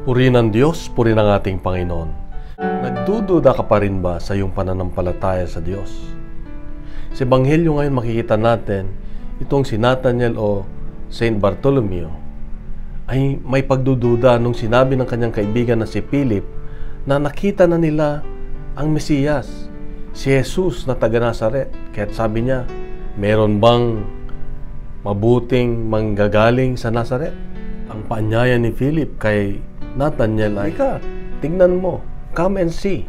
Purihin ng Diyos, purihin ng ating Panginoon. Nagdududa ka pa rin ba sa iyong pananampalataya sa Diyos? Sa Ebanghelyo ngayon makikita natin, itong si Nathanael o Saint Bartolomeo ay may pagdududa nung sinabi ng kanyang kaibigan na si Philip na nakita na nila ang Mesiyas, si Jesus na taga Nazaret. Kaya sabi niya, meron bang mabuting manggagaling sa Nazaret? Ang paanyaya ni Philip kay Nathanael ay, tingnan mo, come and see.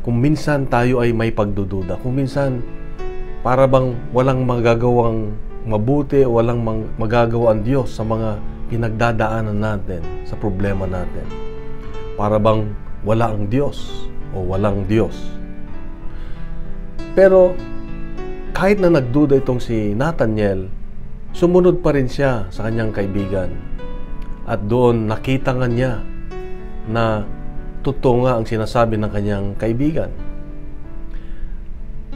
Kung minsan tayo ay may pagdududa, kung minsan para bang walang magagawang mabuti, walang magagawa ang Diyos sa mga pinagdadaanan natin, sa problema natin. Para bang wala ang Diyos o walang Diyos. Pero kahit na nagduda itong si Nathanael, sumunod pa rin siya sa kanyang kaibigan. At doon nakita nga niya na totoo nga ang sinasabi ng kanyang kaibigan.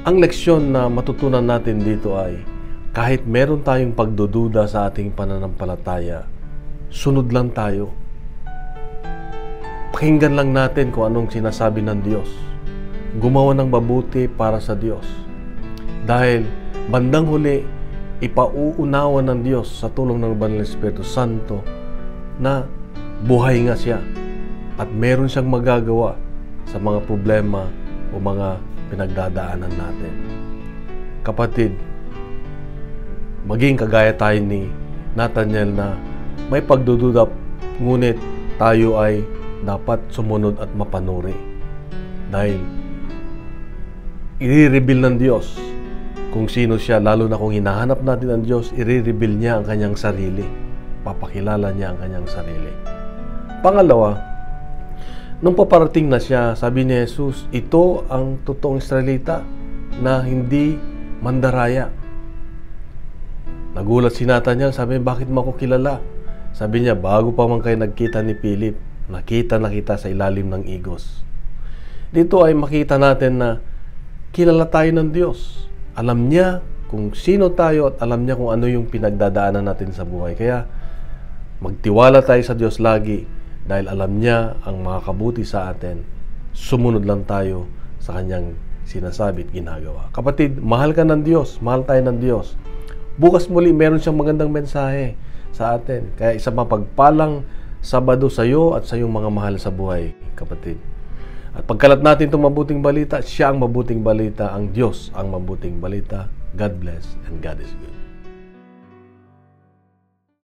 Ang leksyon na matutunan natin dito ay kahit meron tayong pagdududa sa ating pananampalataya, sunod lang tayo. Pakinggan lang natin kung anong sinasabi ng Diyos. Gumawa ng mabuti para sa Diyos. Dahil bandang huli, ipauunawa ng Diyos sa tulong ng Banal na Espiritu Santo na buhay nga siya at meron siyang magagawa sa mga problema o mga pinagdadaanan natin. Kapatid, maging kagaya tayo ni Nathanael na may pagdududa, ngunit tayo ay dapat sumunod at mapanuri. Dahil i-reveal ng Diyos kung sino siya, lalo na kung hinahanap natin ang Diyos, i-reveal niya ang kanyang sarili. Papakilala niya ang kanyang sarili. Pangalawa, nung paparating na siya, sabi ni Jesus, ito ang totoong Israelita na hindi mandaraya. Nagulat si Nathanael, sabi niya, bakit mo ako kilala? Sabi niya, bago pa man kayo nagkita ni Philip, nakita na kita sa ilalim ng igos. Dito ay makita natin na kilala tayo ng Diyos. Alam niya kung sino tayo at alam niya kung ano yung pinagdadaanan natin sa buhay. Kaya magtiwala tayo sa Diyos lagi dahil alam niya ang makakabuti sa atin. Sumunod lang tayo sa kanyang sinasabi at ginagawa. Kapatid, mahal ka ng Diyos. Mahal tayo ng Diyos. Bukas muli, meron siyang magandang mensahe sa atin. Kaya isa mapagpalang Sabado sa iyo at sa iyong mga mahal sa buhay, kapatid. At pagkalat natin itong mabuting balita, siya ang mabuting balita, ang Diyos ang mabuting balita. God bless and God is good.